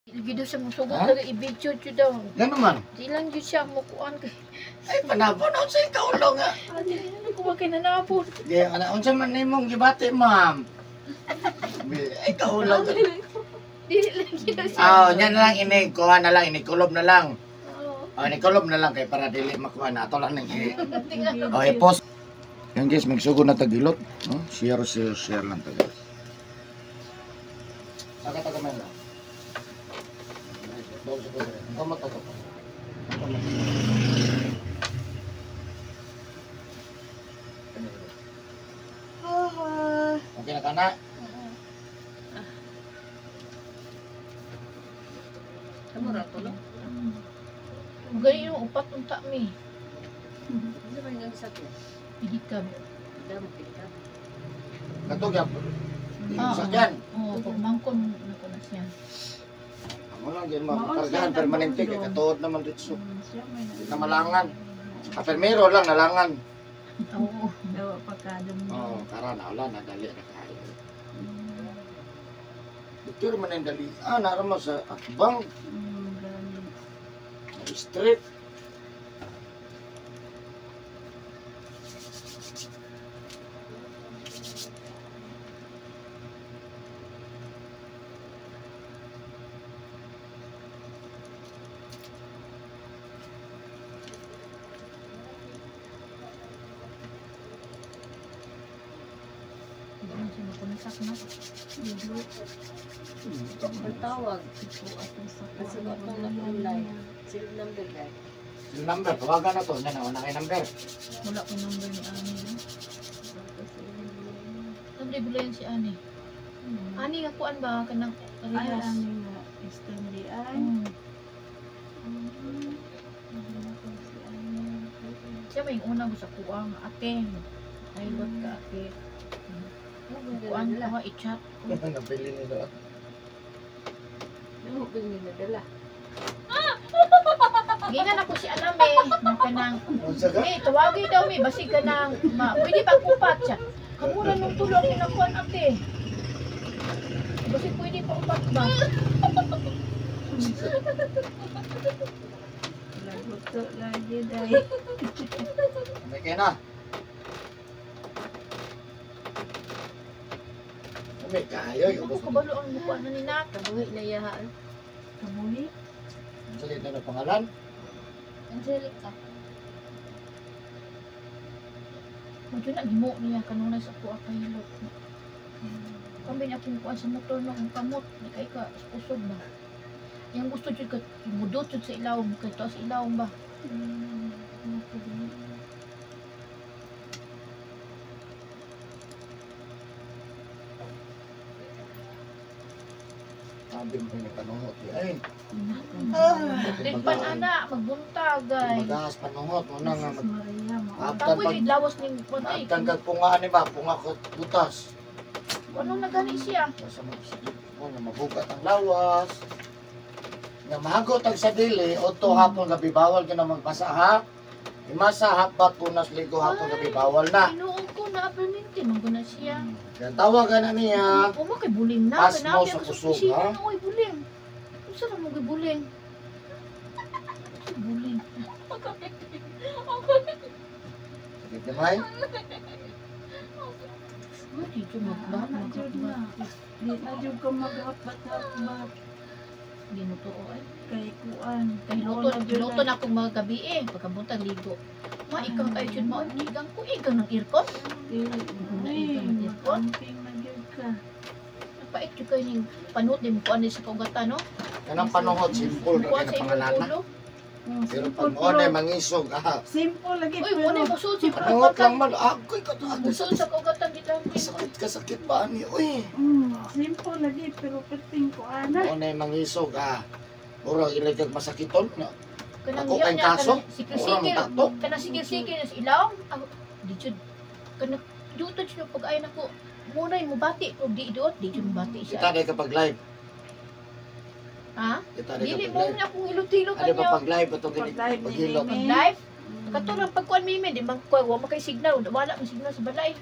Lagi daw siya musugod talaga i-video siya daw. Yan naman. Di lang yun siya mukuan kay. Ay, panapon ako sa ikaw nga. Ano ko ba kinanapon? Di, unsa man nimong gibati, ma'am? Ikaw lang. Dili lang yun siya. Yan na lang, kuha na lang, kulob na lang. Oo. Kulob na lang kay para dili makuha na. Ato lang nang Tingnan. post. Yan guys, magsugod na tagilot. Share lang to guys. Saka taga man. Tama to. Okay na ka na? Kamu rato lang. Gani yung upat ng takmi. Ano ba yung isa to? Pidikab. Damo kita. Katog yan. Sakyan. Oo, pagmangkon na ko na siya. Amo lang dyan makargahan permanente kay katuod naman dito. Na malangan. Permero lang nalangan. Oo. Dawa pa kada mo. Karan wala na dali na kayo. Dito man ang dali. Naram sa atbang. Street. Hindi siya makunasak na. Pagtawag. Kasi ko itong online. Sila number guys. Yung number, tawagan na to. Yan na kay number. Wala ko number ni Ani. Ano bulayan si Ani? Ani nga kuan ba kanang parehas? nga. Istemrian. Siya may una mo sa kuang ate. Pilot ka ate. Kuan ka nga i-chat. Nabili nila. Ano ba yung nadala? Gingan ako si Aname na kanang Unsa ka? tawagi daw mi basig kanang pwede ba kupat siya. Kamura nung tulong ni nakuan ate. Basig pwede pa upat ba? Laguto lagi day. May kaya na. May kayo. Ako kabalo ang mukha na ni Nak. Kabuhi na yahaan. Kabuhi? Ang salita na pangalan. Angelica. Medyo na gimo niya kanunay sa kuha kahilot. Kami niya kumukuha sa motor na ang kamot. Di kay ka usog ba? Yang gusto dyan ka mudot dyan sa ilawom. Kaya ito sa ilawom ba? Sabi mo yung panungot. Ay, Din pa na magbuntag ay. magas panungot. Muna nga mag... Maria mo. Abtan Tapos lawas ning patay. Abtan kag pungaan ni ba? Punga ko butas. Anong nagani siya? Basta mabugat ang lawas. Nga mahagot ang sa dili, oto hapon gabi bawal ka na magpasa ha. Imasa hapat punas ligo hapon gabi bawal na. Inuong ko na perminti nung na siya. Kaya tawagan na niya. Uma kay buling na. Pas mo sa kusog, ha? Ano kay buling? Unsa na mo kay buling? Buling. Sakit na may? Hindi ko magbahat. Di na jud ko maghapat-hapat. Ginutoo ay. Kay kuan. Kay luto na akong mga gabi eh. Pagkabuntag ligo. Ma, ikaw kayo dyan mo. Igang ko. Igang ng aircon. Camping na jud ka. Napait yung kayo ng panot. Di mo kuhan din sa kaugatan, no? Kanang panungot, simple ka Kuhan kaya sa imong pangalana. ulo. Pero pag mo na mangisog, Simple lagi Uy, muna yung musul si panungot lang kaugatan. man. Agoy ka to. Musul sa kaugatan dito. Kasakit ba ni? Uy. simple lagi pero perting kuan na. Mo na mangisog, Puro ilagag masakiton. Kanang Ako hiyaw kay niya, kaso? kanang sikil-sikil, Orang takto? kanang sikil-sikil na sa ilaw. Di jud, kanang duto siya pag-ayon ako. Muna yung mubati, kung di doon, di jud mubati Kita siya. na kapag live. Ha? Kita na Dili kapag mo live. na akong ilot-ilot Ano ba kanyo. pag live? Ito Pag-live ni paghilot. Mimi. Live? Katulad pagkuhan mimi, di bang kuha, wala kay signal, wala ang signal sa balay.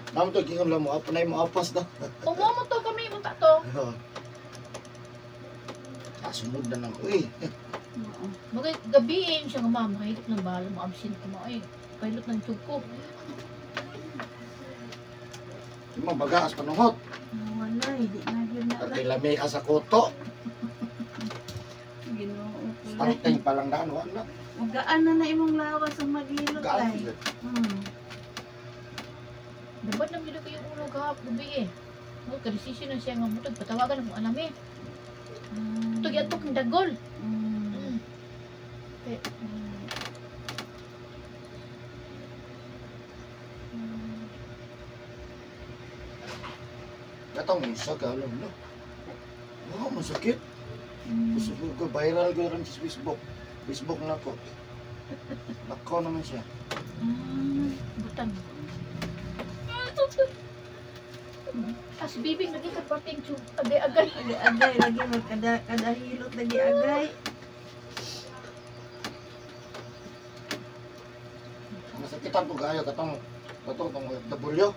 Naman to, gingon lang mo. Apo na yung maapas na. Umumo to kami, munta to. bata, sunod na ng uy. Oo. Bagay, gabiin siya nga ma'am, kahilot ng bahala mo, absent ko mo, ay, kahilot ng tiyog ko. Yung mga bagaas panunghot. Wala, hindi na yun na. Pati lami ka sa koto. Ginoo ko lang. Panteng pa lang daan, wala. Magaan na imong lawas ang maghilot ay. Gaan. Dapat lang dito ko yung ulo kahap, gabi eh. Kadesisyon na siya nga mo, patawagan akong alam eh. Ito, yatok ng dagol. Okay. Katong isa ka, alam no? Oo, masakit. Gusto ko, viral ko rin sa Facebook. Facebook na ko. Nako naman siya. Butang. Si Bibing lagi ka pating tiyog, agay-agay. Agay lagi mo kada hilot lagi agay. Masakitan ko kayo, katong OFW.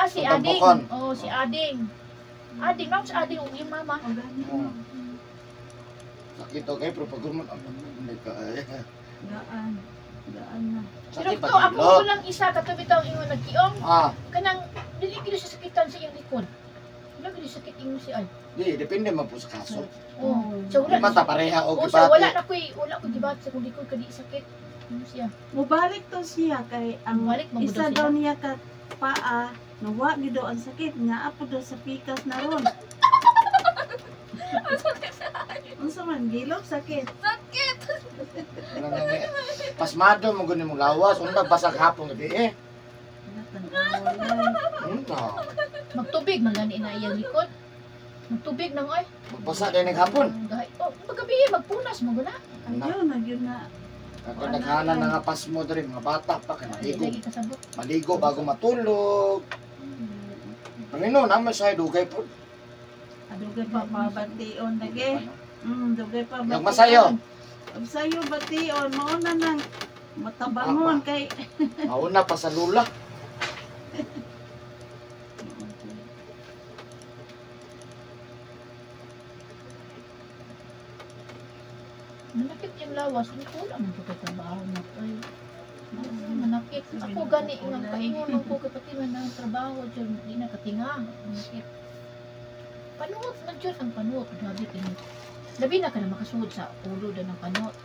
Si Ang Ading. tambukan. Oo, si Ading. Ading, ma'am, si Ading, yung mama. O gani. Sakit okay, pero pag guman, hindi ka eh. Gaan. Gaan na. Pero Sakit to, ako pag ko lang isa, katabi taong ingon nagkiong. Kanang, dili kilo sa sakitan sa iyong likod. Wala kilo sakit ingon si Ay. Di, depende man po sa kaso. Oo. So, Di man ta pareha o Oo, so wala gibati. na ko'y gibati sa kong likod, kadi sakit. Ano siya? Mubalik to siya kay ang Mubalik, mabudo isa siya. daw niya ka paa nawa gido ang sakit nga apo daw sa pikas na ron. Unsa man gilok sakit. Ano nga nga, pasmado mo gunin mong lawas, unta basag hapon gabi eh. No. Magtubig, magani na iyang likod. Magtubig nang ay. Magbasa din ng hapon. Oh, paggabi, magpunas mo guna. Ayaw na yun na. Ako naghanan na nga pasmo diri, mga bata pa ka Ay, maligo. lagi kasabot. Maligo bago matulog. Panginoon, naman siya dugay po. Dugay pa pabation lagi. Dugay pa bation. Nagmasayo. Sayo bation mao na nang matabangon kay Mauna pa sa lula. Manakit yung lawas, hindi ko lang ito trabaho na kayo. Manakit. Ako gani nga kaingon ko kapati man ang trabaho dyan, di na katinga. Manakit. Panuot man dyan ang panuot. Grabe kayo. Labi na ka na makasuod sa ulo na ng panuot.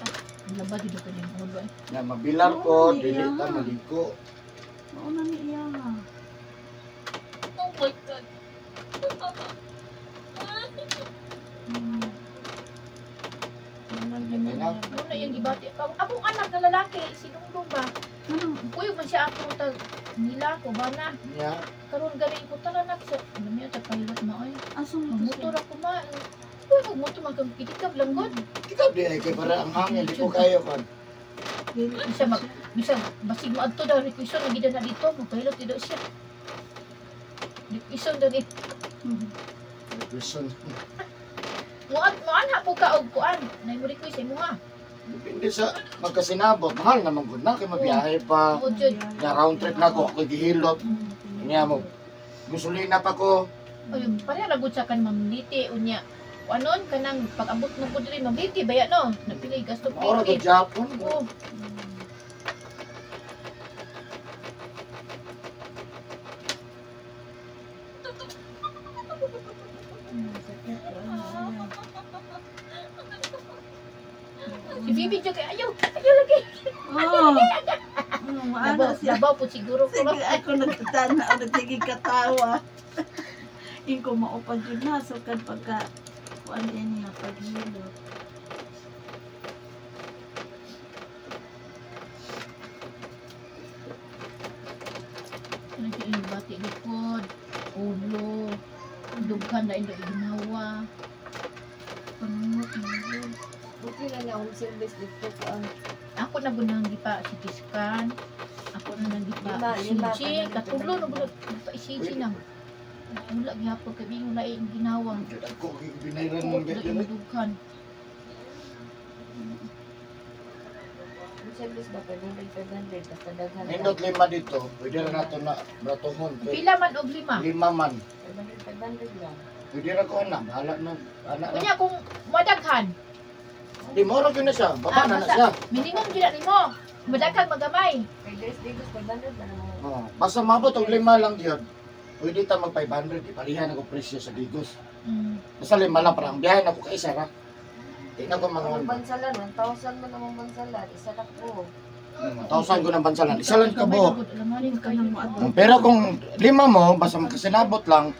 Ang laba dito ka yung ulo eh. Na mabilar ko, Oo, dili iya. ta maligo. mao na ni iya nga. Oh my God. Muna yung gibati. Akong anak na lalaki, sinunglong ba? Uy, man siya ako tag nila ko ba na? Nya, Karon galing ko tala na sa ano niya ta pilot na oy. Asong Ang motor ako ma. Uy, ang motor man kang kitikab lang god. ikaw di ay kay para ang hangin di ko kayo kon. Bisa basig mo adto daw requisition na gid na dito, mo pilot dito siya. Requisition daw ni. Listen. Mo anha po ka og kuan. Nay mo request mo ha. Depende sa magkasinabot, mahal naman gud na kay mabiyahe pa. Oo jud. Nya round trip na ko gihilot. Nya mo. Gasolina pa ko. Oy, pareha ra gud sa kan mamliti unya. Anon kanang pag-abot mo pud diri mamliti baya no. Napili gasto Ora ko pili. Japon. Oo. Si Bibi dyan kay ayaw lagi. Oh. Maano siya. Labaw po siguro ko. Sige, ako nagtatana o nagtigig katawa. Yung kumaupad yun na, so kan pagka kuan yan niya paghilot. Nanti yung bati likod, ulo, dughan na ilo ginawa. Panunot mo. Okay na nga home service dito ko ang Ako na gunang gipa CT scan. Ako na nang gipa Lima CG. pa na Katulo na gunang gipa CG lang. Wala gihapon kay bing wala yung ginawa. Ko binayran Oo, mo wala gyud. yung dughan. home service ba pwede 500 basta daghan. Nindot lima dito, pwede na nato na bratohon. Pila man og 5. Lima man. 500 lang. Pwede ra ko anak, bahala na. Anak na. Kunya kung madaghan, Di mo ra gyud na siya, baba na na basta siya. minimum gyud nimo. Madaghan magamay. Kay Digos, pagbanod na naman. Oh, basta mabot og 5 lang gyud. Pwede ta mag 500, ipalihan ako presyo sa Digos. Basta 5 lang para ang biyahe na ko kay isa ra. Di na ko Ang mga bansalan, 1,000 man ang bansalan. Isa na ko. 1,000 ko ng bansalan. Isa lang ka buok. Alamanin ka nang Pero kung 5 mo, basta magkasinabot lang,